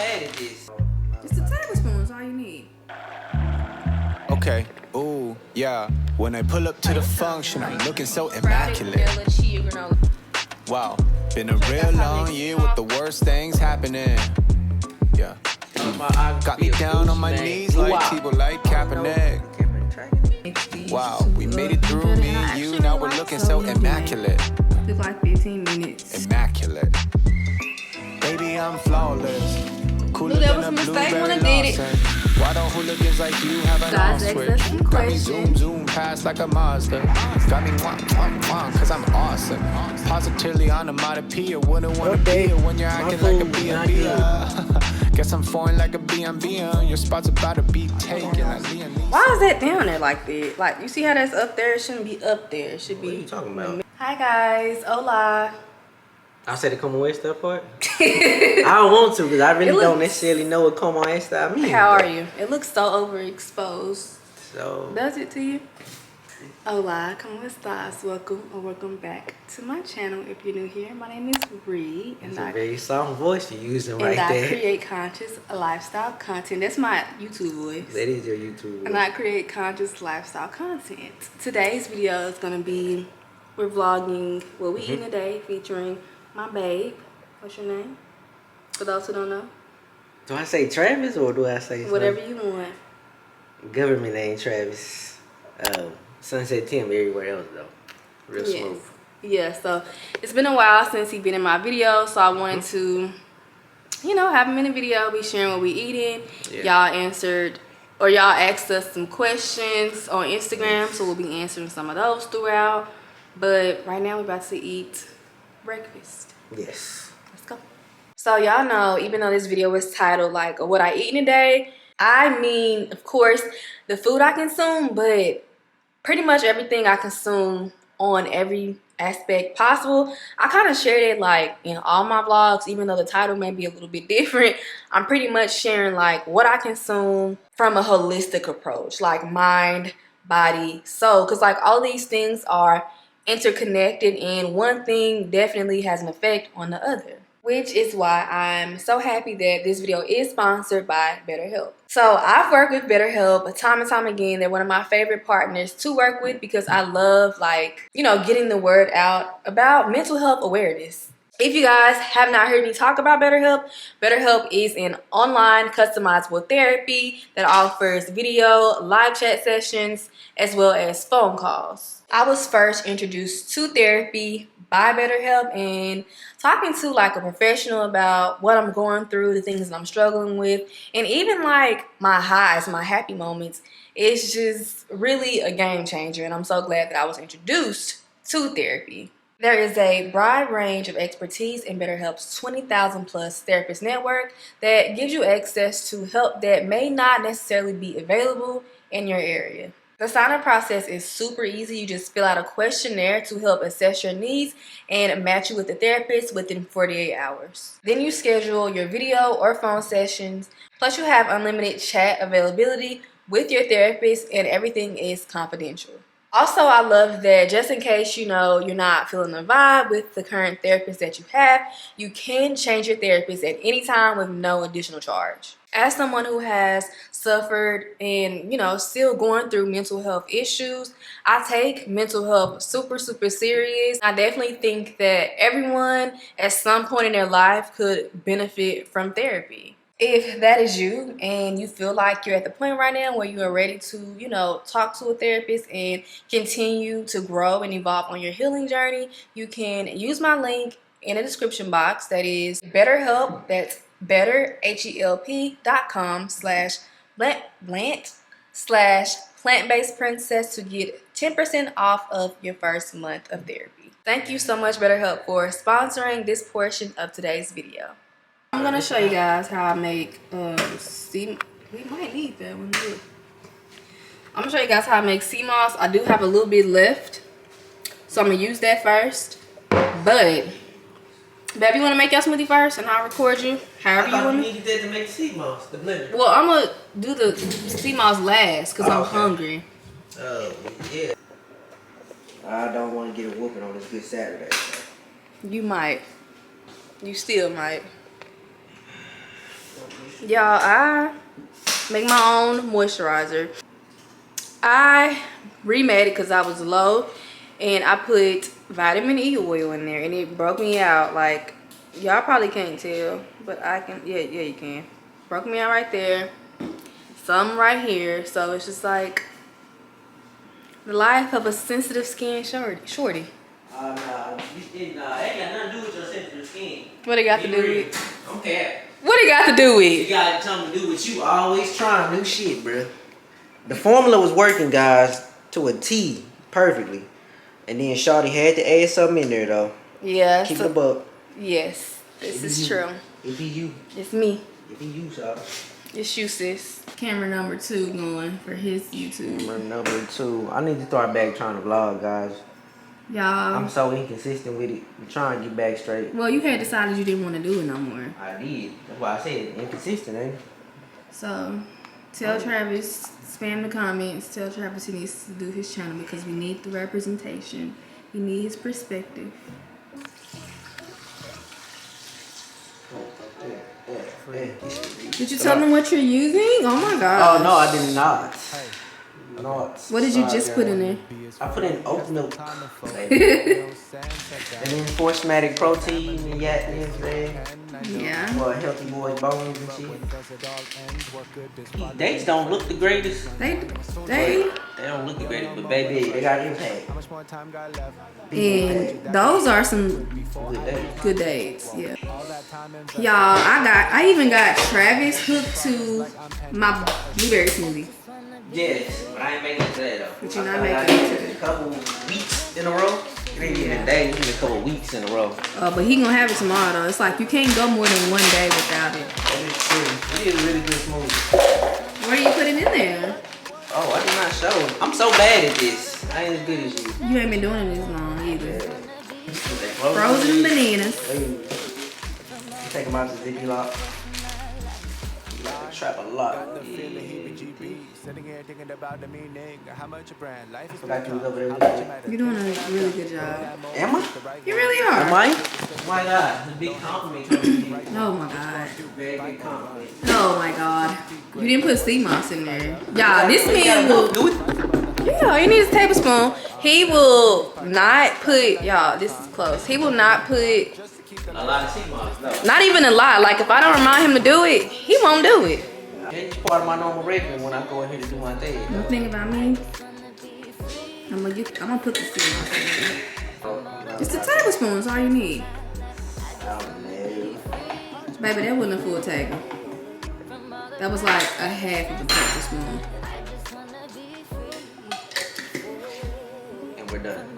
added this. Just a tablespoon is all you need. Okay, ooh, yeah. When I pull up to the function, I'm looking so immaculate. Wow, been a real long year with the worst things happening. Yeah. Got me down on my knees like people like Kaepernick. Wow, we made it through, me and you, now we're looking so immaculate. Took like 15 minutes. Immaculate. Baby, I'm flawless. Cooler That than was a a mistake blueberry when I did it. Lawson. Why don't hooligans like you have an Guys, on ask switch? us some Got me questions. zoom past like a Mazda. Got me cause I'm awesome. Positively onomatopoeia. Wouldn't wanna be here when you're acting like a B&B. Guess I'm foreign like a B&B. Your spot's about to be taken. Why is that down there like that? Like, you see how that's up there? It shouldn't be up there. It should be. What are you talking about? Hi guys, hola. I said the como esta part. I don't want to because I really don't necessarily know what como esta means. How are you? It looks so overexposed. So Does it to you? Hola, ¿cómo estás? Welcome or welcome back to my channel. If you're new here, my name is Ree, and it's a very soft voice you're using right and I there. create conscious lifestyle content. That's my YouTube voice. That is your YouTube voice. And I create conscious lifestyle content. Today's video is gonna be, we're vlogging what we eating today, featuring my babe. What's your name? For those who don't know. Do I say Travis or do I say Whatever you want. Government name Travis. Sunset Tim everywhere else though. Real smooth. Yeah, so it's been a while since he's been in my video, so I wanted to, you know, have him in the video, be sharing what we eating. Yeah. Y'all asked us some questions on Instagram, so we'll be answering some of those throughout. But right now we're about to eat breakfast. Yes. Let's go. So y'all know, even though this video was titled like what I eat in a day, I mean, of course, the food I consume, but pretty much everything I consume on every aspect possible. I kind of shared it like in all my vlogs, even though the title may be a little bit different. I'm pretty much sharing like what I consume from a holistic approach, like mind, body, soul, because like all these things are interconnected and one thing definitely has an effect on the other, which is why I'm so happy that this video is sponsored by BetterHelp. So I've worked with BetterHelp time and time again. They're one of my favorite partners to work with because I love, like, you know, getting the word out about mental health awareness. If you guys have not heard me talk about BetterHelp, BetterHelp is an online customizable therapy that offers video, live chat sessions, as well as phone calls. I was first introduced to therapy by BetterHelp, and talking to like a professional about what I'm going through, the things that I'm struggling with, and even like my highs, my happy moments, it's just really a game changer. And I'm so glad that I was introduced to therapy. There is a broad range of expertise in BetterHelp's 20,000 plus therapist network that gives you access to help that may not necessarily be available in your area. The sign-up process is super easy. You just fill out a questionnaire to help assess your needs and match you with the therapist within 48 hours. Then you schedule your video or phone sessions, plus you have unlimited chat availability with your therapist, and everything is confidential. Also, I love that just in case, you know, you're not feeling the vibe with the current therapist that you have, you can change your therapist at any time with no additional charge. As someone who has suffered and, you know, still going through mental health issues, I take mental health super serious. I definitely think that everyone at some point in their life could benefit from therapy. If that is you and you feel like you're at the point right now where you are ready to, you know, talk to a therapist and continue to grow and evolve on your healing journey, you can use my link in the description box. That is BetterHelp. That's betterhelp.com/plant/plantbasedprincess to get 10% off of your first month of therapy. Thank you so much, BetterHelp, for sponsoring this portion of today's video. I'm gonna show you guys how I make we might need that one too. I'm gonna show you guys how I make sea moss. I do have a little bit left, so I'm gonna use that first. But baby, you wanna make your smoothie first and I'll record you however you want. You needed that to make sea moss, the blender. Well, I'm gonna do the sea moss last because I'm hungry. Oh yeah. I don't want to get a whooping on this Good Saturday. So. You might. You still might. Y'all, I make my own moisturizer. I remade it because I was low, and I put vitamin E oil in there, and it broke me out. Like, y'all probably can't tell, but I can. Yeah, you can. Broke me out right there. Some right here. So it's just like the life of a sensitive skin shorty. Nah, it ain't got nothing to do with your sensitive skin. What it got to do with? Okay. What it got to do with? It got something to do with you always trying new shit, bruh. The formula was working, guys, to a T perfectly. And then Shawty had to add something in there, though. Yeah. Keep it up. Yes, this is true. It be you. It's me. It be you, Shawty. It's you, sis. Camera number 2 going for his YouTube. Camera number 2. I need to start back trying to vlog, guys. Y'all. I'm so inconsistent with it. I'm trying to get back straight. Well, you had decided you didn't want to do it no more. I did. That's why I said inconsistent, ain't it? So, tell Travis, spam the comments, tell Travis he needs to do his channel because we need the representation. We need his perspective. Did you tell them what you're using? Oh my god. Oh no, I did not. No, what did you just put in there? I put in oat milk. And then force-matic protein and yatness, man. Yeah. For healthy boy bones and shit. These dates don't look the greatest. They don't look the greatest, but baby, they got impact. And those are some good dates. Yeah. Y'all, I even got Travis hooked to my blueberry smoothie. Yes, but I ain't making it today though. But you're not making it today. A couple weeks in a row. It ain't even a day, it's a couple weeks in a row. But he gonna have it tomorrow though. It's like you can't go more than 1 day without it. That is true. It is a really good smoothie. What are you putting in there? Oh, I did not show. I'm so bad at this. I ain't as good as you. You ain't been doing it this long either. Yeah. Frozen bananas. Take them out to Ziggy Lock. Trap a lot. You're doing a really good job. Am I? You really are. Am I? Oh my god, it's a big compliment. Oh my god. Very big compliment. Oh my god. You didn't put sea moss in there. Y'all, this man will. Yeah, he needs a tablespoon. He will not put. Y'all, this is close. He will not put. A lot of sea moss, no. Not even a lot. Like if I don't remind him to do it, he won't do it. It's part of my normal regimen when I go in here to do my thing. One thing about me, I'm gonna put the sea moss in there. It's a tablespoon. That's all you need. Oh, man. Baby, that wasn't a full table. That was like a half of a tablespoon. And we're done.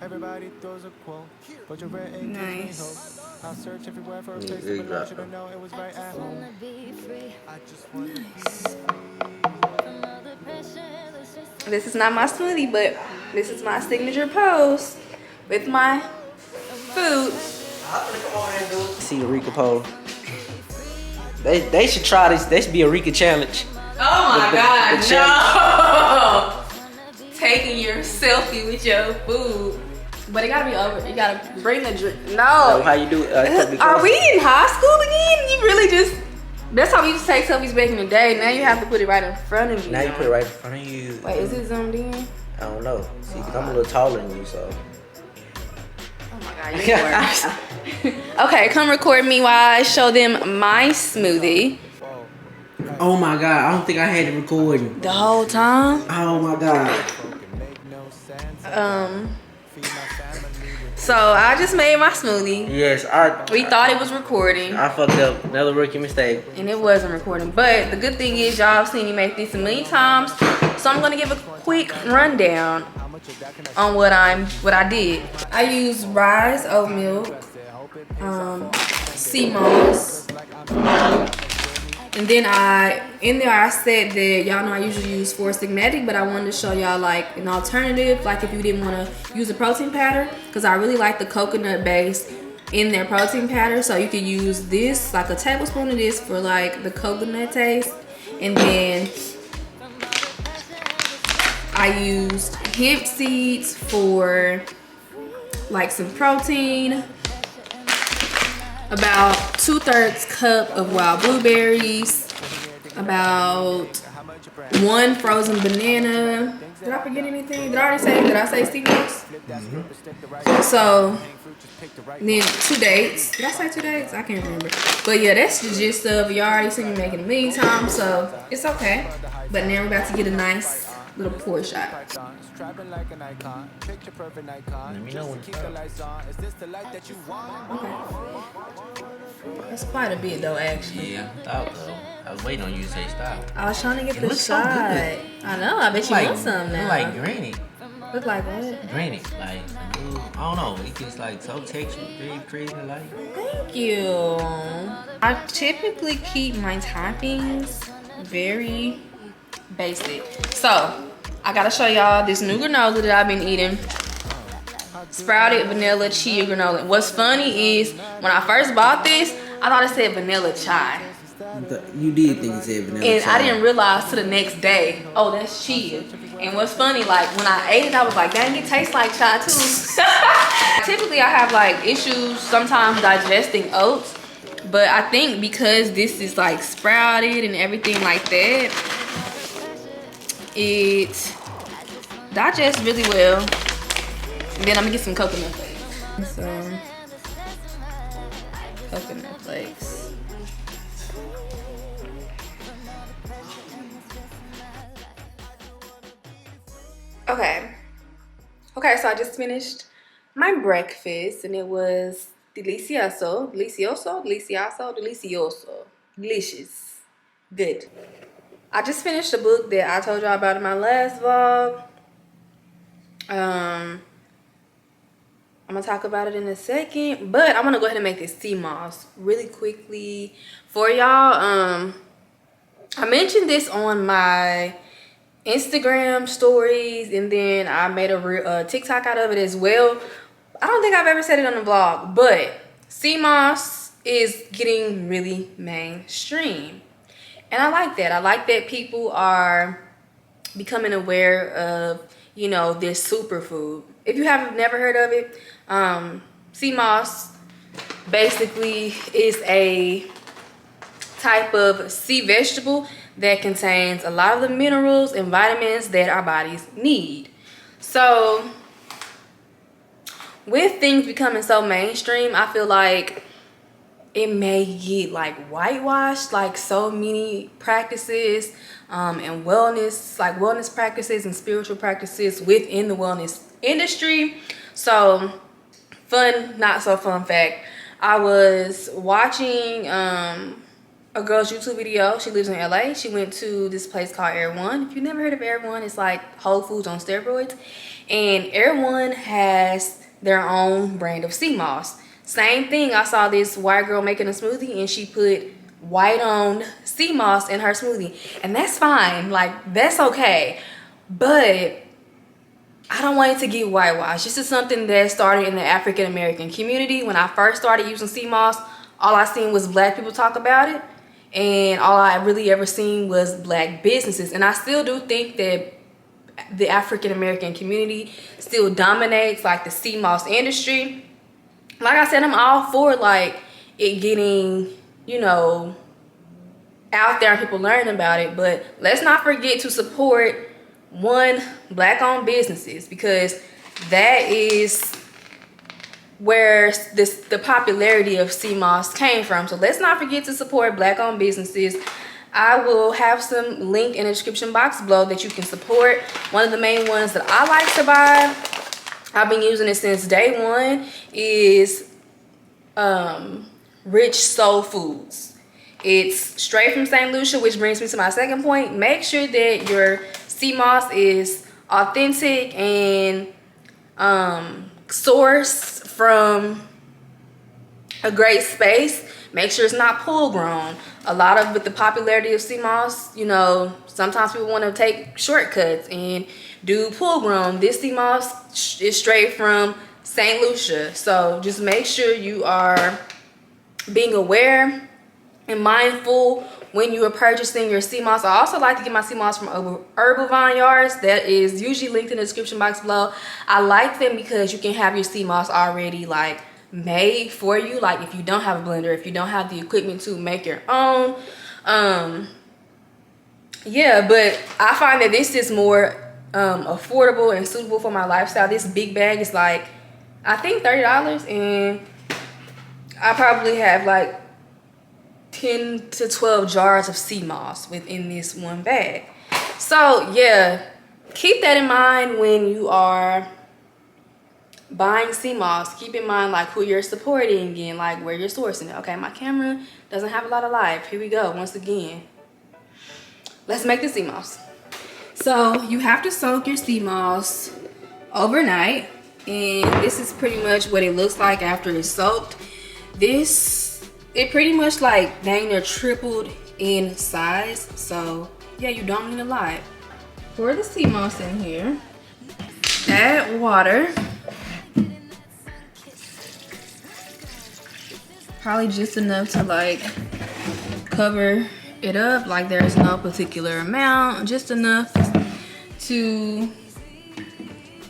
Everybody throws a quote, but you're rare and Nice. I'll search everywhere for a place, but I should have known it was right at home. I just want This is not my smoothie, but this is my signature pose with my food. See the Rika pole. They should try this. There should be a Rika challenge. Oh my god, the no! Taking your selfie with your food. But it gotta be over. You gotta bring the drink. No. How you do it? Are we in high school again? You really just. That's how we used to take selfies back in the day. Now you have to put it right in front of you. Now you put it right in front of you. Wait, is it zoomed in? I don't know. See, because I'm a little taller than you, so. Oh my god, you're worse. Okay, come record me while I show them my smoothie. Oh my god, I don't think I had it recording. The whole time? Oh my god. So I just made my smoothie. Yes, We thought it was recording. I fucked up. Another rookie mistake. And it wasn't recording. But the good thing is y'all have seen me make this a million times. So I'm gonna give a quick rundown on what I did. I used rice, oat milk, sea moss. And then in there I said that y'all know I usually use Force-Sigmatic, but I wanted to show y'all like an alternative, like if you didn't want to use a protein powder, because I really like the coconut base in their protein powder. So you could use this, like a tablespoon of this for like the coconut taste. And then I I used hemp seeds for like some protein, about 2/3 cup of wild blueberries, about 1 frozen banana. Did I forget anything? Did I say sea moss? So then 2 dates. Did I say 2 dates? I can't remember. But yeah, that's the gist of it. You already seen me making a million times, so it's okay. But now we're about to get a nice little pour shot. Let me know when it's Okay. That's quite a bit though, actually. Yeah, I thought though. I was waiting on you to say stop. I was trying to get It the looks so shot. good. I know. I bet you want some now. Like granny. Look like what? Granny. Like, I don't know. It gets like so textured, very crazy. Like, Thank you. I typically keep my toppings very basic. So, I gotta show y'all this new granola that I've been eating. Sprouted vanilla chia granola. What's funny is when I first bought this, I thought it said vanilla chai. you did think it said vanilla. And I didn't realize till the next day, oh, that's chia. And what's funny, like when I ate it, I was like, dang, it tastes like chai too. Typically, I have like issues sometimes digesting oats, but I think because this is like sprouted and everything like that, it digests really well. And then I'm gonna get some coconut flakes. So, coconut flakes. Okay, so I just finished my breakfast and it was delicioso, delicious, good. I just finished the book that I told y'all about in my last vlog. I'm gonna talk about it in a second, but I'm gonna go ahead and make this sea moss really quickly for y'all. I mentioned this on my Instagram stories, and then I made a TikTok out of it as well. I don't think I've ever said it on the vlog, but sea moss is getting really mainstream, and I like that. I like that people are becoming aware of, you know, this superfood. If you have never heard of it, sea moss basically is a type of sea vegetable that contains a lot of the minerals and vitamins that our bodies need. So with things becoming so mainstream, I feel like it may get like whitewashed, like so many practices and wellness practices and spiritual practices within the wellness industry. So fun, not so fun fact, I was watching a girl's YouTube video. She lives in LA. She went to this place called Air One. If you've never heard of Air One, it's like Whole Foods on steroids. And Air One has their own brand of sea moss. Same thing, I saw this white girl making a smoothie and she put white on sea moss in her smoothie. And that's fine, like that's okay. But I don't want it to get whitewashed. This is something that started in the African American community. When I first started using sea moss, all I seen was black people talk about it. And all I really ever seen was black businesses. And I still do think that the African American community still dominates like the sea moss industry. Like I said, I'm all for like it getting, you know, out there and people learning about it. But let's not forget to support black owned businesses, because that is where the popularity of sea moss came from. So let's not forget to support black owned businesses. I will have some link in the description box below that you can support. One of the main ones that I like to buy, I've been using it since day one, is Rich Soul Foods. It's straight from St. Lucia, which brings me to my second point. Make sure that your sea moss is authentic and sourced from a great space. Make sure it's not pool grown. A lot of, with the popularity of sea moss, you know, sometimes people want to take shortcuts and do pool grown. This sea moss is straight from St. Lucia. So just make sure you are being aware and mindful when you are purchasing your sea moss. I also like to get my sea moss from Herbal Vineyards. That is usually linked in the description box below. I like them because you can have your sea moss already like made for you. Like if you don't have a blender, if you don't have the equipment to make your own. Yeah, but I find that this is more affordable and suitable for my lifestyle. This big bag is like, I think $30, and I probably have like 10 to 12 jars of sea moss within this one bag. So yeah, keep that in mind when you are buying sea moss. Keep in mind like who you're supporting and like where you're sourcing it. Okay, my camera doesn't have a lot of life. Here we go once again. Let's make the sea moss. So you have to soak your sea moss overnight, and this is pretty much what it looks like after it's soaked. It pretty much like dang near tripled in size. So yeah, you don't need a lot. Pour the sea moss in here. Add water. Probably just enough to like cover it up. Like there's no particular amount, just enough to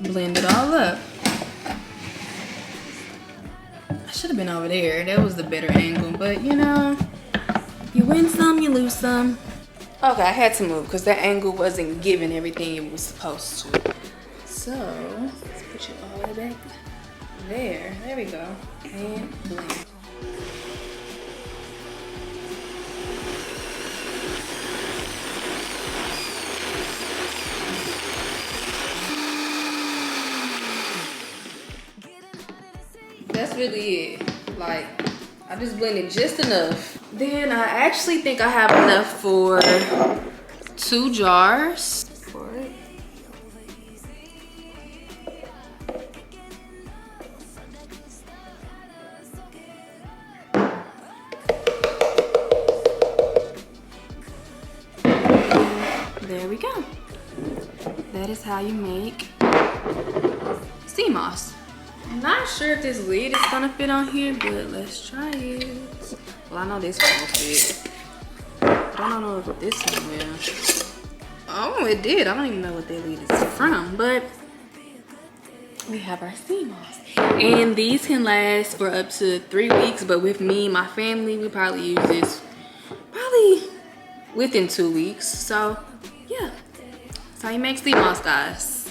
blend it all up. I should have been over there. That was the better angle, but you know, you win some, you lose some. Okay, I had to move because that angle wasn't giving everything it was supposed to. So let's put you all the way back there. There we go. And blend. That's really it. Like, I just blended just enough. Then I actually think I have enough for 2 jars. For it. There we go. That is how you make sea moss. I'm not sure if this lid is gonna fit on here, but let's try it. Well, I know this one will fit, but I don't know if this one will. Oh, it did. I don't even know what that lid is from, but we have our sea moss. And these can last for up to 3 weeks, but with me and my family, we probably use this probably within 2 weeks. So yeah, that's how you make sea moss, guys.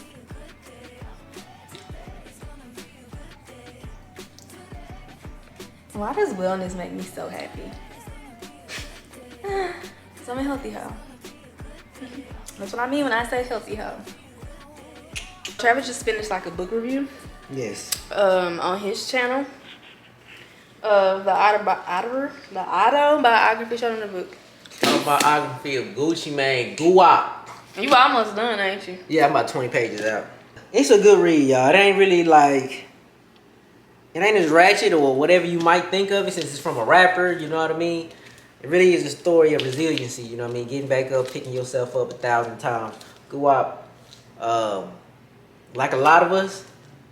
Why does wellness make me so happy? So I'm a healthy hoe. That's what I mean when I say healthy hoe. Travis just finished like a book review. Yes. On his channel. Of the autobiography showing the book. Autobiography of Gucci Mane Guap. You almost done, ain't you? Yeah, I'm about 20 pages out. It's a good read, y'all. It ain't really like, it ain't as ratchet or whatever you might think of it, since it's from a rapper, you know what I mean? It really is a story of resiliency, you know what I mean? Getting back up, picking yourself up 1,000 times. Guap, like a lot of us,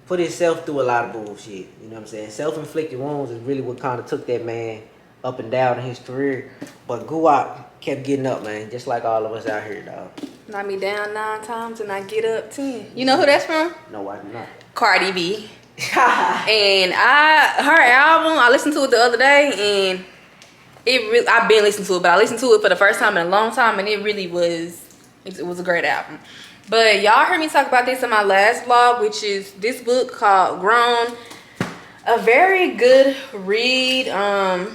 put himself through a lot of bullshit, you know what I'm saying? Self-inflicted wounds is really what kind of took that man up and down in his career. But Guap kept getting up, man, just like all of us out here, dog. Knock me down 9 times and I get up 10. You know who that's from? No, I do not. Cardi B. And her album, I listened to it the other day, and I've been listening to it, but I listened to it for the first time in a long time, and it really was, it was a great album. But y'all heard me talk about this in my last vlog, which is this book called Grown. A very good read. I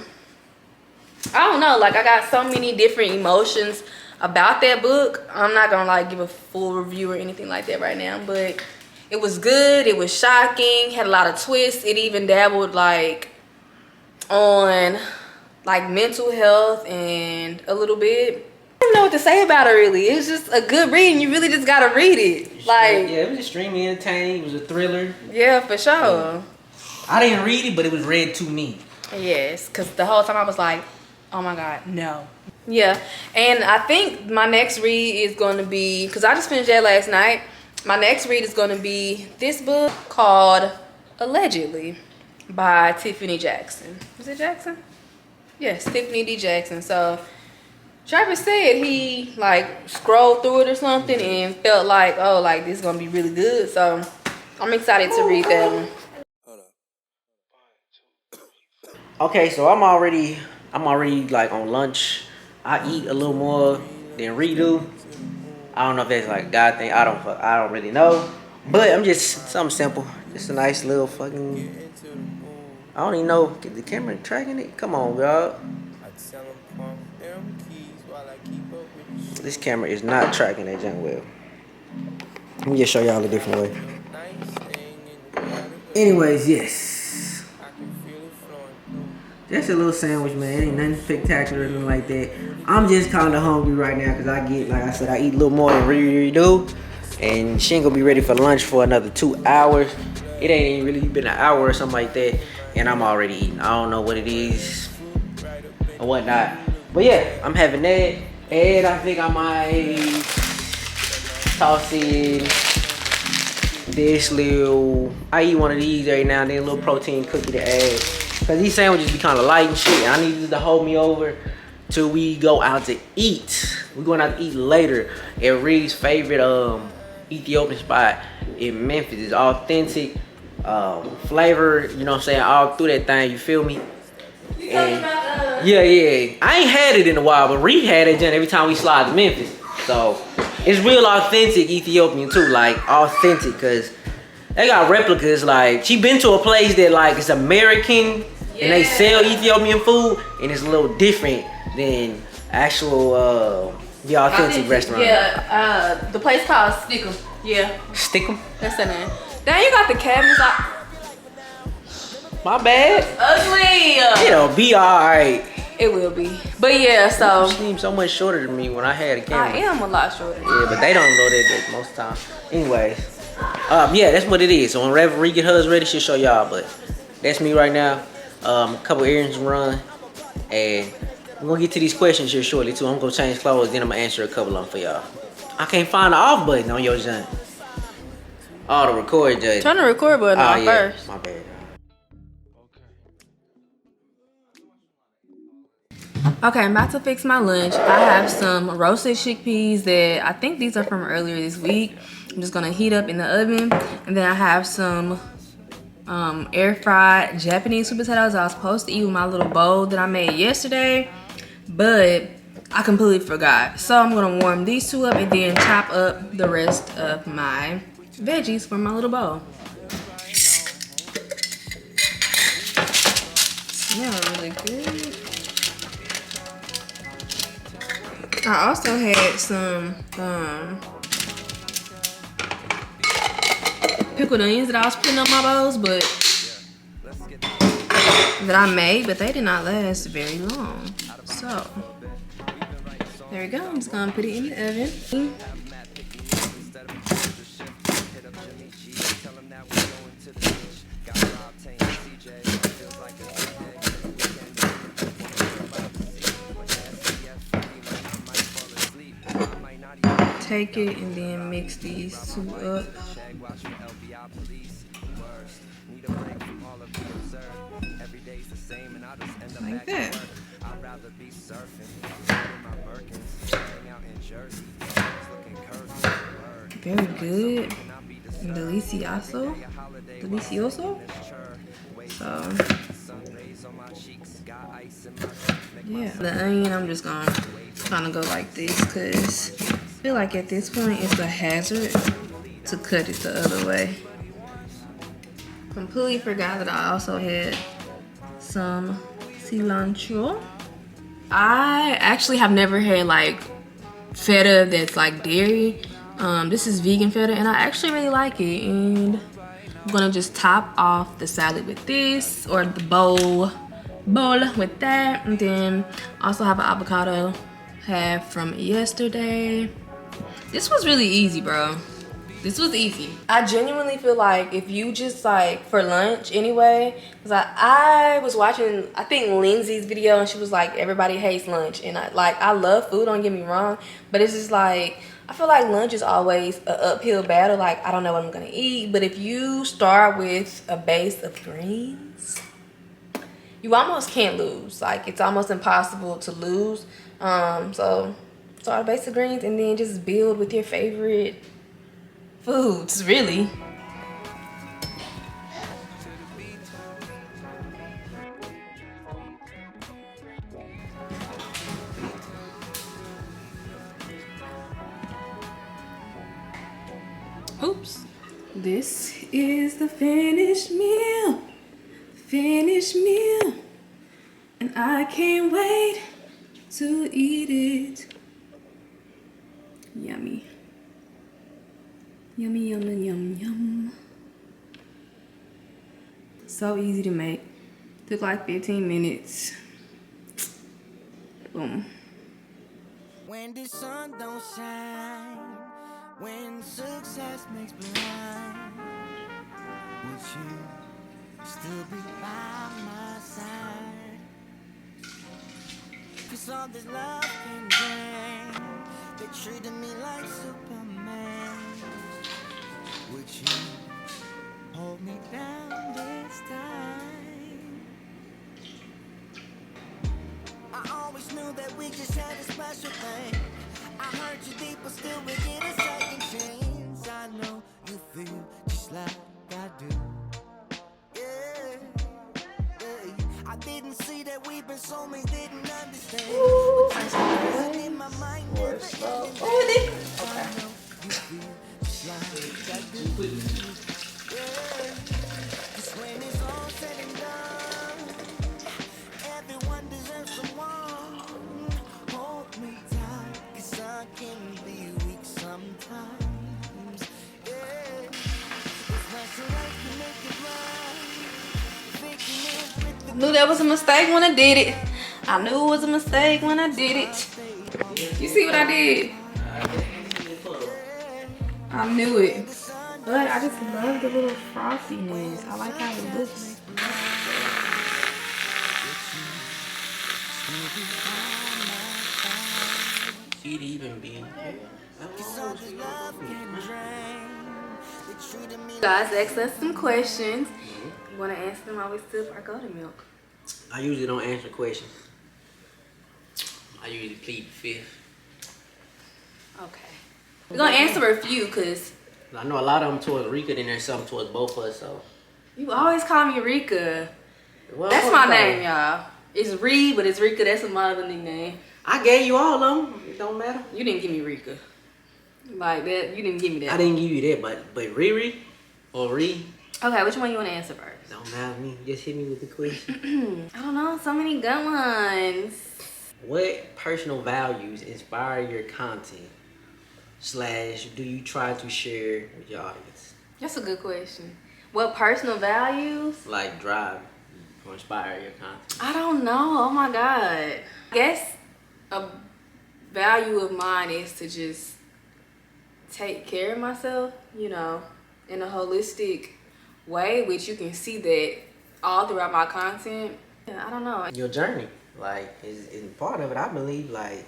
don't know, like I got so many different emotions about that book. I'm not gonna like give a full review or anything like that right now, but it was good, it was shocking, had a lot of twists. It even dabbled like on like mental health and a little bit. I don't know what to say about it really. It's just a good read and you really just gotta read it. Like, yeah, it was extremely entertaining. It was a thriller. Yeah, for sure. I didn't read it, but it was read to me. Yes, because the whole time I was like, oh my God, no. Yeah, and I think my next read is going to be, because I just finished that last night. My next read is going to be this book called Allegedly by Tiffany Jackson. Is it Jackson? Yes, Tiffany D. Jackson. So Travis said he like scrolled through it or something and felt like, oh, like this is gonna be really good. So I'm excited to read that one. Okay, so I'm already like on lunch. I eat a little more than redo. I don't know if that's like God thing. I don't really know. But I'm just something simple. Just a nice little fucking. I don't even know. Get the camera tracking it? Come on, y'all. This camera is not tracking that junk well. Let me just show y'all a different way. Anyways, yes. Just a little sandwich, man. It ain't nothing spectacular or nothing like that. I'm just kind of hungry right now because I get, like I said, I eat a little more than Riri do. And she ain't gonna be ready for lunch for another 2 hours. It ain't even really been an hour or something like that. And I'm already eating. I don't know what it is or whatnot. But yeah, I'm having that. And I think I might toss in this little, I eat one of these every now and then, a little protein cookie to add. Cause these sandwiches be kind of light and shit. And I need this to hold me over till we go out to eat. We're going out to eat later at Reed's favorite Ethiopian spot in Memphis. It's authentic flavor, you know what I'm saying, all through that thing, you feel me? And yeah, I ain't had it in a while, but Reed had it every time we slide to Memphis. So it's real authentic Ethiopian too, like authentic, cause they got replicas. Like she been to a place that like it's American and they sell Ethiopian food, and it's a little different than actual the authentic restaurant. Yeah, the place called Stickum. Yeah. Stickum? That's the name. Then you got the cabinets. My bad. Ugly. It'll be alright. It will be. But yeah, so. You seem so much shorter than me when I had a camera. I am a lot shorter. Yeah, but they don't know that most of the time. Anyways. Yeah, that's what it is. So when Reverie get hers ready, she'll show y'all. But that's me right now. A couple errands to run. And we're gonna get to these questions here shortly too. I'm gonna change clothes, then I'm gonna answer a couple of them for y'all. I can't find the off button on your junk. Oh, the record judge. Turn the record button on first. My bad. Okay, I'm about to fix my lunch. I have some roasted chickpeas that I think these are from earlier this week. I'm just gonna heat up in the oven. And then I have some air fried Japanese sweet potatoes I was supposed to eat with my little bowl that I made yesterday, but I completely forgot. So I'm gonna warm these two up and then chop up the rest of my veggies for my little bowl. Smell really good. I also had some pickled onions that I was putting on my bowls, but that I made, but they did not last very long. So there we go. I'm just gonna put it in the oven. Take it and then mix these two up. Like that. Very good. Delicioso. So yeah, the onion I'm just gonna kind of go like this because I feel like at this point it's a hazard to cut it the other way. Completely forgot that I also had some cilantro. I actually have never had like feta that's like dairy. This is vegan feta and I actually really like it, and I'm gonna just top off the salad with this, or the bowl with that, and then also have an avocado half from yesterday. This was really easy, bro. This was easy. I genuinely feel like if you just like for lunch anyway, because I was watching, I think Lindsay's video, and she was like, everybody hates lunch. And I love food, don't get me wrong, but it's just like, I feel like lunch is always an uphill battle. Like, I don't know what I'm gonna eat, but if you start with a base of greens, you almost can't lose. Like, it's almost impossible to lose. So start with basic greens and then just build with your favorite foods, really. Oops. This is the finished meal. Finished meal. And I can't wait to eat it. Yummy. Yummy, yum, yum, yum. So easy to make. Took like 15 minutes. Boom. When the sun don't shine, when success makes blind, would you still be by my side? 'Cause all this love can bring, they treated me like Superman. Would you hold me down this time? I always knew that we just had a special thing. I heard you deep, but still we get a second chance. I know you feel just like I do. Yeah, yeah. I didn't see that we've been soulmates, didn't understand. Ooh, But nice just in my mind, never ending. okay. I know you feel just like I do. Yeah, 'cause when it's all said and done, everyone deserves someone. Hold me tight, 'cause I can be weak sometimes. Yeah, it's not so right to make it right. Thinking it with the I knew that was a mistake when I did it. I knew it was a mistake when I did it. You see what I did? I knew it. But I just love the little frostiness. I like how it looks. See it even be. Guys asked us some questions. You want to answer them? I always sip our golden milk. I usually don't answer questions. I usually plead the fifth. Okay. We're going to answer a few because I know a lot of them towards Rika, then there's some towards both of us, so. you always call me Rika. Well, That's my name, y'all. It's Reed, but it's Rika. That's my other nickname. I gave you all of them. It don't matter. You didn't give me Rika. Like that. You didn't give me that. I didn't give you that, but Riri or Ree. Okay, which one you want to answer first? Don't matter to me. Just hit me with the question. I don't know. So many good ones. What personal values inspire your content? / do you try to share with your audience? That's a good question. What personal values? Like drive or inspire your content? I don't know. Oh my God. I guess a value of mine is to just take care of myself, you know, in a holistic way, which you can see that all throughout my content. Yeah, I don't know. Your journey, like, is part of it. I believe, like,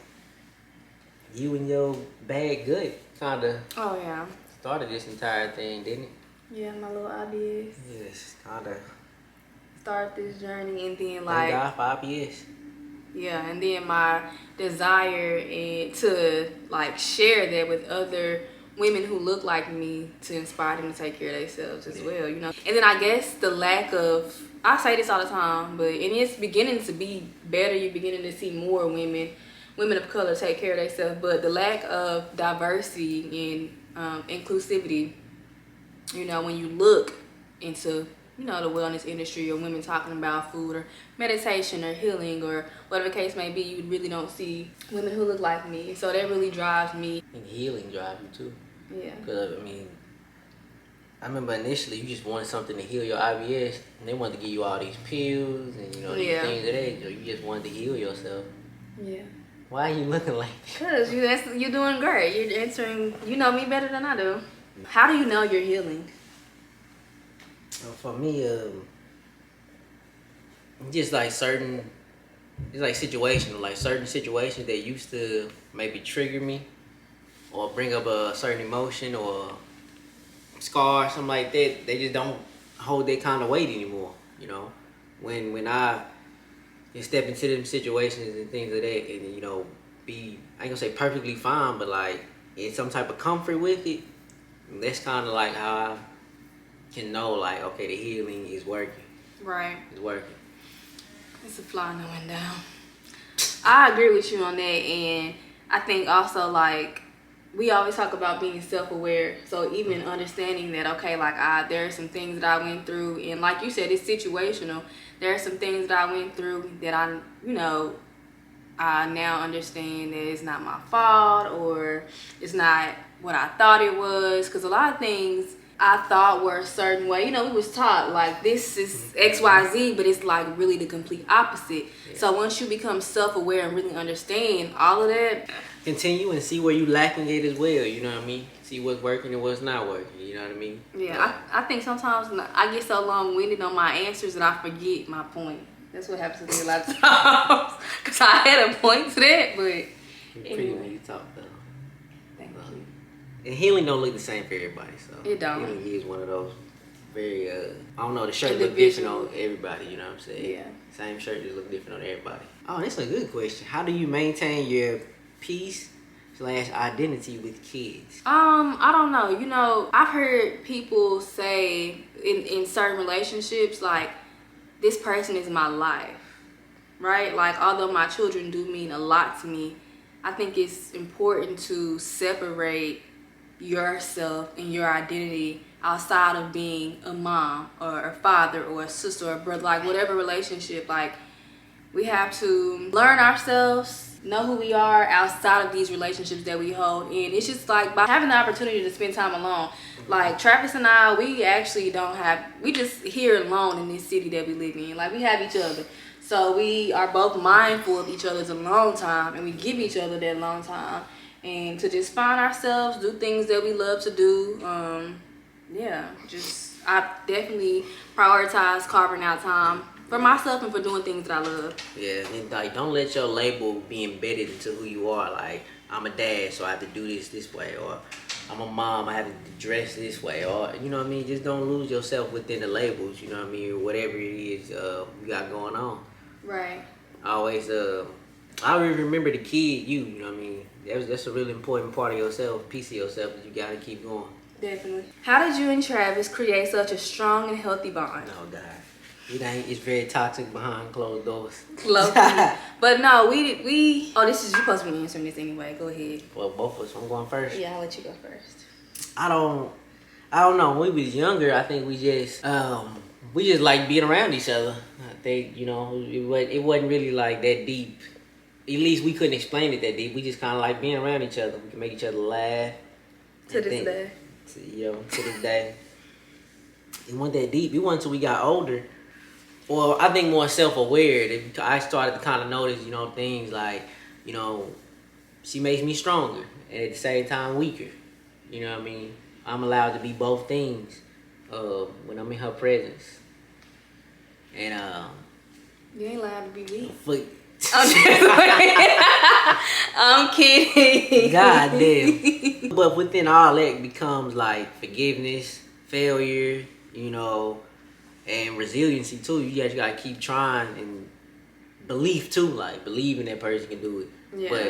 you and your bad good kind of Oh yeah. started this entire thing, didn't it? Yeah, my little ideas. Yes, kind of. Start this journey and then Thank like God for IPS. yeah, and then my desire and to like share that with other women who look like me to inspire them to take care of themselves as well, you know. And then I guess the lack of, I say this all the time, but and it's beginning to be better. You're beginning to see more women of color take care of themselves, but the lack of diversity and inclusivity, you know, when you look into, you know, the wellness industry or women talking about food or meditation or healing or whatever the case may be, you really don't see women who look like me. So that really drives me. And healing drive you too. Yeah. Because, I mean, I remember initially you just wanted something to heal your IBS, and they wanted to give you all these pills and, you know, these Yeah. things of that. So you just wanted to heal yourself. Yeah. Why are you looking like that? Because you're doing great. You're answering, you know me better than I do. How do you know you're healing? For me, just like certain, it's like situational, like certain situations that used to maybe trigger me or bring up a certain emotion or scar, something like that, they just don't hold that kind of weight anymore, you know? When I step into them situations and things of that, and, you know, be, I ain't gonna say perfectly fine, but like in some type of comfort with it. That's kind of like how I can know, like, okay, the healing is working. Right. It's working. It's a fly in the window. I agree with you on that, and I think also, like, we always talk about being self-aware. So even understanding that, okay, like, there are some things that I went through, and like you said, it's situational. There are some things that I went through that I now understand that it's not my fault, or it's not what I thought it was. Because a lot of things I thought were a certain way. We was taught like this is XYZ, but it's like really the complete opposite. Yeah. So once you become self-aware and really understand all of that, continue and see where you lacking it as well. You know what I mean? See what's working and what's not working. You know what I mean? Yeah. I think sometimes I get so long-winded on my answers that I forget my point. That's what happens to me a lot of times. Because I had a point to that, but anyway. Pretty when you talk though. Thank you. And healing don't look the same for everybody, so it don't. Healing is one of those very I don't know, the shirt look different on everybody, you know what I'm saying? Yeah. Same shirt just look different on everybody. Oh, that's a good question. How do you maintain your peace/identity with kids? I don't know. I've heard people say in certain relationships, like, this person is my life, right? Like, although my children do mean a lot to me, I think it's important to separate yourself and your identity outside of being a mom or a father or a sister or a brother, like whatever relationship. Like, we have to learn ourselves, know who we are outside of these relationships that we hold. And it's just like by having the opportunity to spend time alone. Like Travis and I, we actually we just here alone in this city that we live in. Like, we have each other. So we are both mindful of each other's alone time, and we give each other that alone time. And to just find ourselves, do things that we love to do. I definitely prioritize carving out time for myself and for doing things that I love. Yeah, and like, don't let your label be embedded into who you are. Like, I'm a dad, so I have to do this way, or I'm a mom, I have to dress this way, or you know what I mean. Just don't lose yourself within the labels. You know what I mean, or whatever it is you got going on. Right. Always, I always remember the kid you know what I mean. That's a really important part of yourself, piece of yourself that you gotta keep going. Definitely. How did you and Travis create such a strong and healthy bond? Oh God, it's very toxic behind closed doors. But no, we. Oh, this is you supposed to be answering this anyway. Go ahead. Well, both of us. I'm going first. Yeah, I'll let you go first. I don't know. When we was younger, I think we just like being around each other. I think it wasn't really like that deep. At least we couldn't explain it that deep. We just kind of like being around each other. We can make each other laugh. To this day. To this day. It wasn't that deep. It wasn't until we got older, or I think more self-aware, that I started to kind of notice, things like, she makes me stronger and at the same time weaker. You know what I mean? I'm allowed to be both things when I'm in her presence. And you ain't allowed to be weak. I'm kidding. God damn. But within all that becomes like forgiveness, failure, and resiliency too. You guys gotta keep trying, and belief too, like believing that person can do it. Yeah. But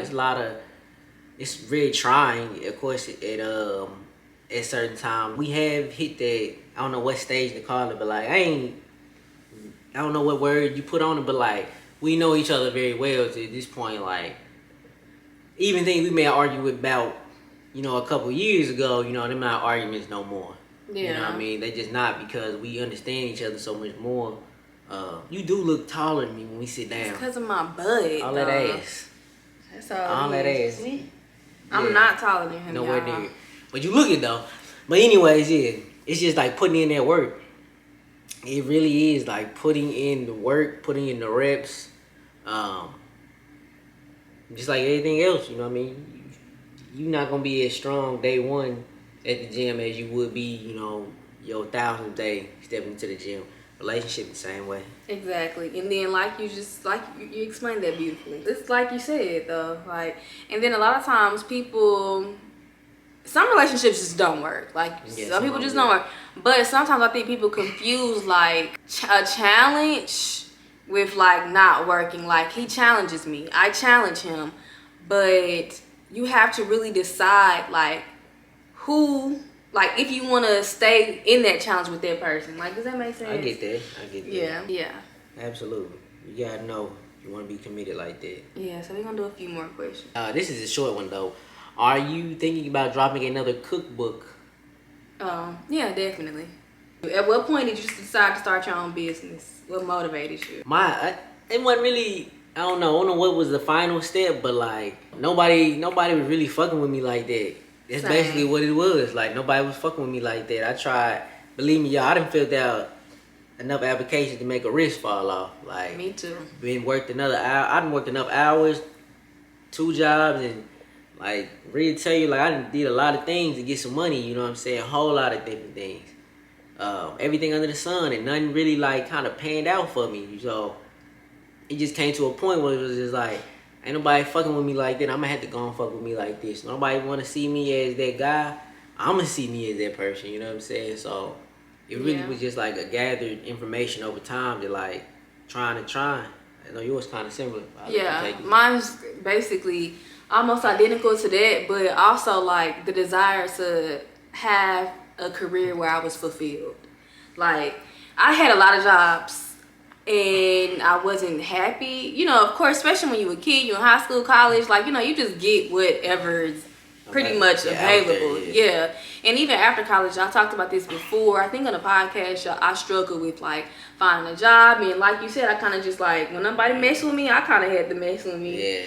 it's very trying, of course, at certain times. We have hit that, I don't know what stage to call it, but like I don't know what word you put on it, but like we know each other very well to this point. Like, even things we may argue about, a couple years ago, they're not arguments no more. Yeah. You know what I mean? They just not, because we understand each other so much more. You do look taller than me when we sit down. It's because of my butt. All that ass. That's all that ass. I'm not taller than him. Nowhere near. But you look it though. But anyways, yeah, it's just like putting in that work. It really is like putting in the work, putting in the reps. Just like everything else, you know what I mean? You're not going to be as strong day one at the gym as you would be, your 1,000th day stepping into the gym. Relationship the same way. Exactly. And then you explained that beautifully. It's like you said though, and then a lot of times some relationships just don't work. Some people just don't work. But sometimes I think people confuse like a challenge with like not working. Like, he challenges me, I challenge him, but you have to really decide like who, like if you want to stay in that challenge with that person. Like, does that make sense? I get that. Yeah. Absolutely. You gotta know you want to be committed like that. Yeah, so we're gonna do a few more questions. This is a short one though. Are you thinking about dropping another cookbook? Yeah, definitely. At what point did you decide to start your own business? What motivated you? It wasn't really. I don't know what was the final step, but like nobody was really fucking with me like that. That's Same. basically what it was. Like nobody was fucking with me like that. I tried. Believe me, y'all, I done filled out enough applications to make a wrist fall off. Like Me too. Been worked another hour. I done worked enough hours, 2 jobs, and like really tell you, like I done did a lot of things to get some money. You know what I'm saying? A whole lot of different things. Everything under the sun, and nothing really like kind of panned out for me. So it just came to a point where it was just like, ain't nobody fucking with me like that. I'm gonna have to go and fuck with me like this. Nobody wanna see me as that guy. I'm gonna see me as that person. You know what I'm saying? So it really was just like a gathered information over time to like trying. I know yours kind of similar. Mine's basically almost identical to that, but also like the desire to have a career where I was fulfilled. Like I had a lot of jobs and I wasn't happy. You know, of course, especially when you were a kid, you in high school, college, like, you know, you just get whatever's pretty much available. Yeah. And even after college, I talked about this before. I think on the podcast, I struggled with like finding a job, and like you said, I kind of just like when nobody messed with me, I kind of had to mess with me. Yeah,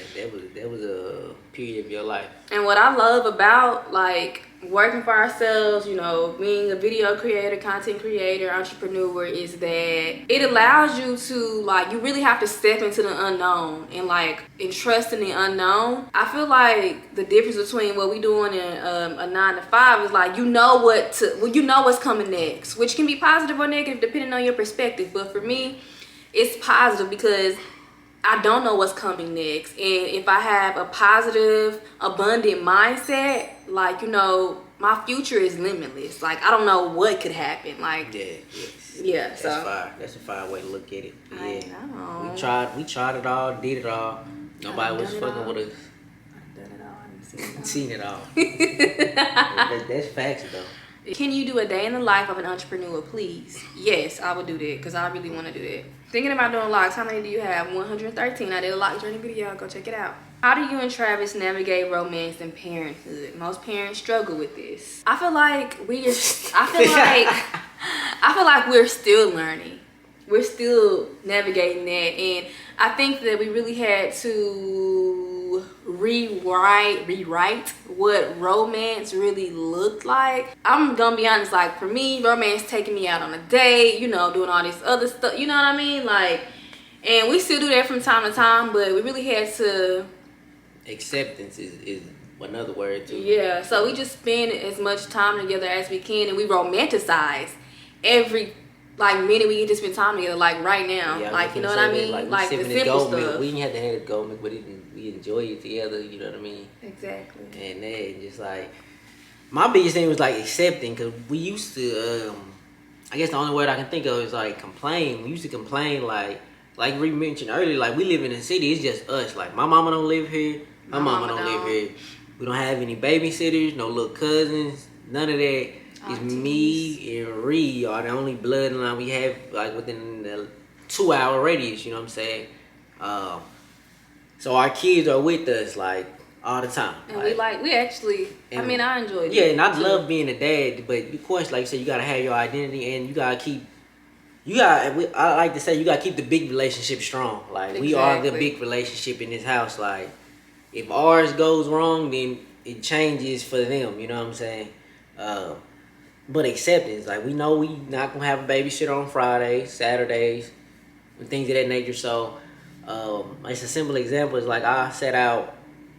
that was a period of your life. And what I love about like working for ourselves, you know, being a video creator, content creator, entrepreneur, is that it allows you to like, you really have to step into the unknown and like trust in the unknown. I feel like the difference between what we doing in a 9 to 5 is like, you know what's coming next, which can be positive or negative depending on your perspective. But for me, it's positive because I don't know what's coming next. And if I have a positive, abundant mindset, like, you know, my future is limitless. Like, I don't know what could happen. Like, That's fire. That's a fire way to look at it. Yeah. I know. We tried it all, did it all. Nobody was fucking with us. I've done it all. I've Seen it all. That's facts though. Can you do a day in the life of an entrepreneur, please? Yes, I would do that because I really want to do that. Thinking about doing locks, how many do you have? 113. I did a lock journey video. Go check it out. How do you and Travis navigate romance and parenthood? Most parents struggle with this. I feel like we're still learning. We're still navigating that, and I think that we really had to rewrite what romance really looked like. I'm gonna be honest, like for me, romance taking me out on a date, you know, doing all this other stuff, you know what I mean? Like, and we still do that from time to time, but we really had to. Acceptance is another word too. Yeah, so we just spend as much time together as we can, and we romanticize every like minute we get to spend time together, like right now. Yeah, like, you know what I mean? Like the simple stuff. We didn't have to have the gold milk, but we enjoy it together, you know what I mean? Exactly. And then just like, my biggest thing was like accepting, because we used to, I guess the only word I can think of is like complain. We used to complain like we mentioned earlier, like we live in the city, it's just us. Like my mama don't live here, my mama don't live here. We don't have any babysitters, no little cousins, none of that. It's me and Ree are the only bloodline we have, like within the 2-hour radius. You know what I'm saying? So our kids are with us like all the time. And we actually. I mean, I enjoy it. Yeah, and I love being a dad, but of course, like you said, you gotta have your identity, and you gotta keep. I like to say, you gotta keep the big relationship strong. Like we are the big relationship in this house. Like if ours goes wrong, then it changes for them. You know what I'm saying? But acceptance, like we know we not gonna have a babysitter on Fridays, Saturdays, and things of that nature. So, it's a simple example. Is like I set out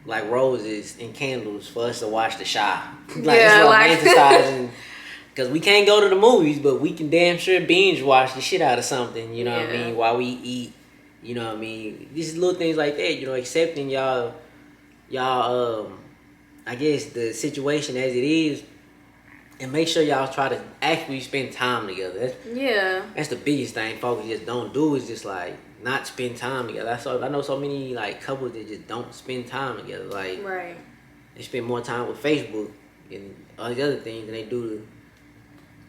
like roses and candles for us to watch The Shy. Romanticizing, because we can't go to the movies, but we can damn sure binge watch the shit out of something. You know what I mean? While we eat, you know what I mean? These little things like that. You know, accepting y'all. I guess the situation as it is. And make sure y'all try to actually spend time together. That's the biggest thing folks just don't do, is just like not spend time together. I know so many like couples that just don't spend time together. Like they spend more time with Facebook and all the other things than they do the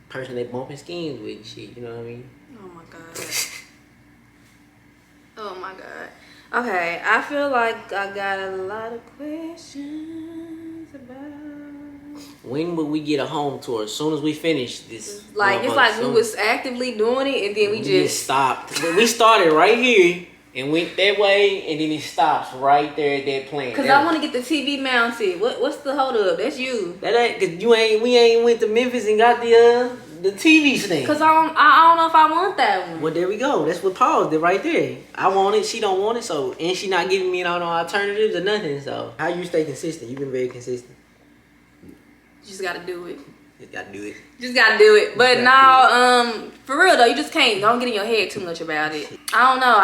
person they bumping skins with and shit. You know what I mean? Oh my god. Oh my god. Okay, I feel like I got a lot of questions about. When would we get a home tour? As soon as we finish this. Like it's like we was actively doing it and then we just stopped. We started right here and went that way, and then it stops right there at that plant. Cause I want to get the TV mounted. What's the hold up? That's you. That ain't cause we ain't went to Memphis and got the TV stand. Cause I don't know if I want that one. Well, there we go. That's what Paul did right there. I want it. She don't want it. So and she not giving me no alternatives or nothing. So how you stay consistent? You've been very consistent. You just gotta do it. Just gotta do it. Just gotta do it. But no, for real though, you just don't get in your head too much about it. I don't know.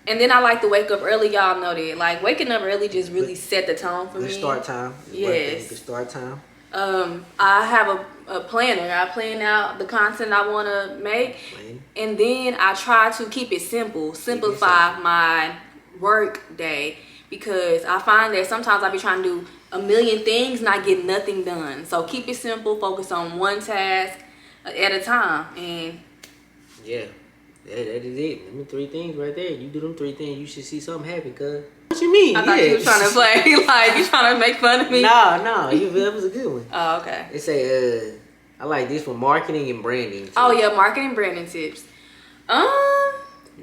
And then I like to wake up early. Y'all know that. Like waking up early just really set the tone for me. Good start time. Yes. Good start time. I have a planner. I plan out the content I want to make, and then I try to keep it simple. Simplify my work day, because I find that sometimes I be trying to do a million things and I get nothing done. So keep it simple, focus on one task at a time. And yeah, that is it. Them 3 things right there. You do them 3 things, you should see something happen, cuz. What you mean? I thought you were trying to play, like you trying to make fun of me. No, that was a good one. Oh, okay. It say, I like this for marketing and branding. Oh yeah, marketing and branding tips.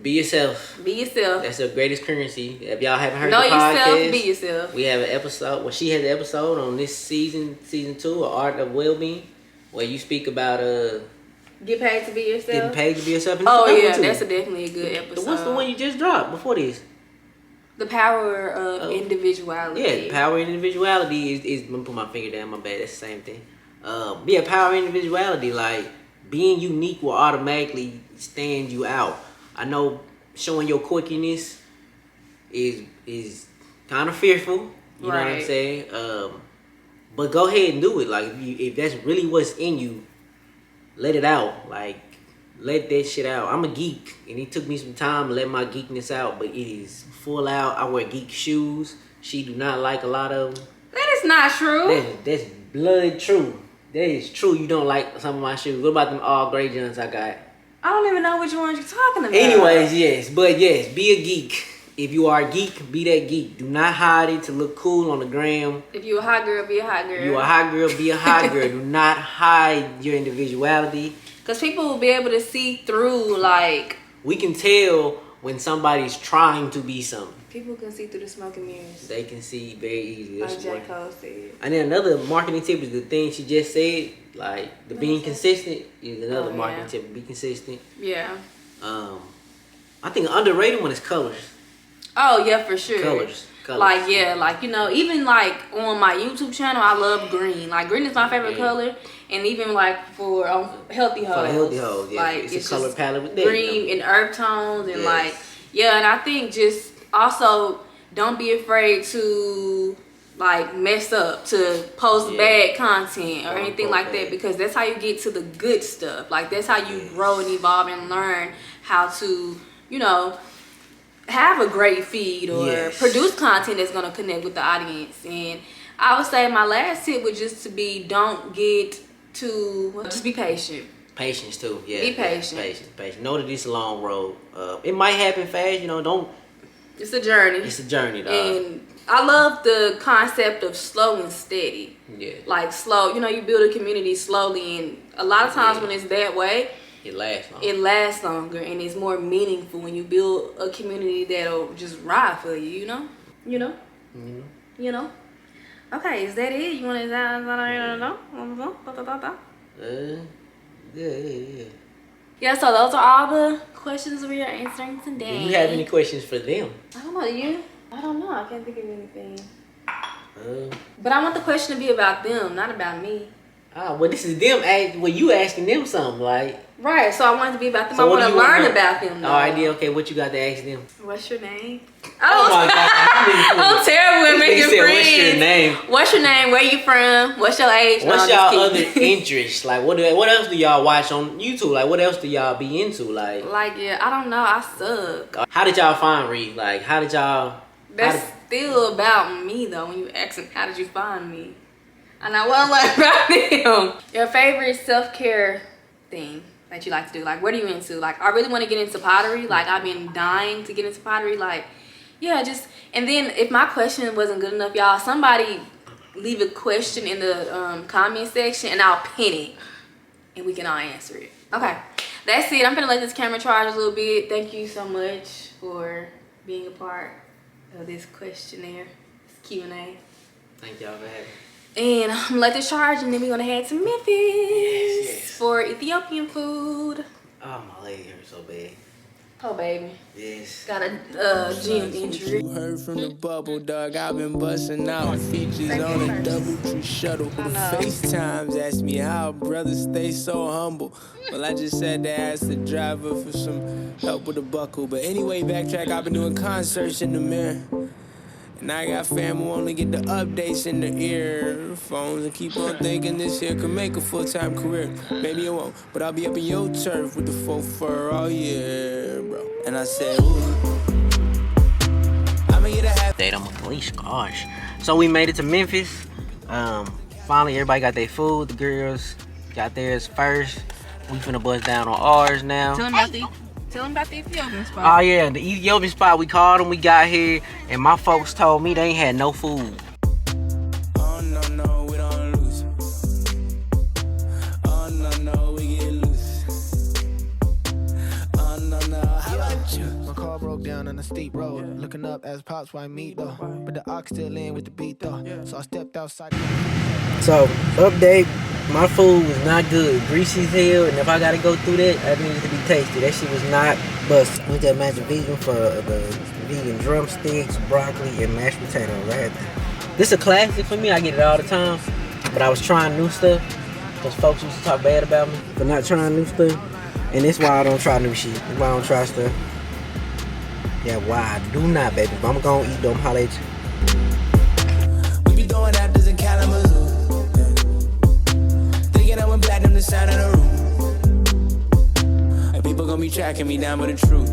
Be yourself. Be yourself. That's the greatest currency. If y'all haven't heard know the podcast, yourself, be yourself. We have an episode. Well, she has an episode on this season 2 of Art of Wellbeing, where you speak about get paid to be yourself. Getting paid to be yourself. Oh yeah, that's definitely a good episode. What's the one you just dropped before this? The power of individuality. Yeah, power of individuality is. I'm gonna put my finger down. My bad. That's the same thing. Yeah, power of individuality. Like being unique will automatically stand you out. I know showing your quirkiness is kind of fearful. You know what I'm saying? But go ahead and do it. Like if that's really what's in you, let it out. Like let that shit out. I'm a geek, and it took me some time to let my geekness out, but it is full out. I wear geek shoes. She do not like a lot of them. That is not true. That's blood true. That is true. You don't like some of my shoes. What about them all gray Johns I got? I don't even know which ones you're talking about. Anyways, yes. But yes, be a geek. If you are a geek, be that geek. Do not hide it to look cool on the gram. If you a hot girl, be a hot girl. You a hot girl, be a hot girl. Do not hide your individuality. Because people will be able to see through, like... We can tell when somebody's trying to be something. People can see through the smoke and mirrors. They can see very easily. Like J. Cole said. And then another marketing tip is the thing she just said. Like, the being consistent is another marketing tip. Be consistent. Yeah. I think an underrated one is colors. Oh, yeah, for sure. Colors. Like, yeah, like, you know, even like on my YouTube channel, I love green. Like, green is my favorite color. And even like for healthy hoes. For healthy hoes, yeah. Like, it's a color palette with that. Green and earth tones and like, yeah, and I think just also don't be afraid to like mess up, to post bad content or anything like that, because that's how you get to the good stuff. Like that's how you grow and evolve and learn how to, you know, have a great feed or produce content that's gonna connect with the audience. And I would say my last tip would just to be just be patient. Patience too, yeah. Be patient. Patient. Know that it's a long road. It might happen fast, you know. Don't. It's a journey. It's a journey, dog. And I love the concept of slow and steady. Yeah. Like slow, you know, you build a community slowly, and a lot of times when it's that way, it lasts longer. It lasts longer, and it's more meaningful when you build a community that'll just ride for you. You know. You know. Okay, is that it? You want to Yeah. Yeah, so those are all the questions we are answering today. Do you have any questions for them? I don't know, you? I don't know. I can't think of anything. But I want the question to be about them, not about me. Well, this is them. Well, you asking them something like. Right, so I wanted to be about them. So I want to learn about them. Oh, I did. Okay, what you got to ask them? What's your name? Oh my God! I'm terrible at making friends. What's your name? What's your name? Where you from? What's your age? What's y'all other interests? Like, what else do y'all watch on YouTube? Like, what else do y'all be into? Like, yeah, I don't know. I suck. How did y'all find Reed? Like, how did y'all? That's still about me though. When you ask them, how did you find me? And I want to learn about them. Your favorite self-care thing that you like to do? Like, what are you into? Like, I really want to get into pottery. Like, I've been dying to get into pottery. Like, yeah, just, and then if my question wasn't good enough, y'all, somebody leave a question in the comment section and I'll pin it and we can all answer it. Okay, that's it. I'm gonna let this camera charge a little bit. Thank you so much for being a part of this questionnaire, this Q&A. Thank y'all for having me. And I'm gonna let this charge and then we're gonna head to Memphis for Ethiopian food. Oh, my leg hurts so bad. Oh, baby. Yes. Got a gym injury. You heard from the bubble, dog. I've been busting out features on a double tree shuttle. The FaceTimes asked me how brothers stay so humble. Well, I just said to ask the driver for some help with the buckle. But anyway, backtrack. I've been doing concerts in the mirror. And I got fam who only get the updates in the earphones and keep on thinking this here could make a full-time career. Maybe it won't, but I'll be up in your turf with the faux fur all year, bro. And I said, ooh, I'ma get a half Date on my police, gosh. So we made it to Memphis. Finally, everybody got their food. The girls got theirs first. We finna bust down on ours now. Tell them about the Ethiopian spot. Oh yeah, the Ethiopian spot. We called them. We got here, and my folks told me they ain't had no food. Oh no, no, we don't lose. Oh no, no, we get loose. Oh no, no, how about you? My car broke down on a steep road. Looking up as pops white meat though. But the ox still in with the beat though. So I stepped outside. So, update, my food was not good. Greasy as hell, and if I gotta go through that, I need it to be tasty. That shit was not busted. Went to Magic Vegan for the vegan drumsticks, broccoli, and mashed potatoes. This is a classic for me. I get it all the time. But I was trying new stuff, because folks used to talk bad about me for not trying new stuff. And that's why I don't try new shit. That's why I don't try stuff. Yeah, why I do not, baby. If I'm gonna eat, don't holler at you. We be throwing actors in Kalamazoo. Thinking I went platinum the sound of the room. And people gonna be tracking me down with the truth.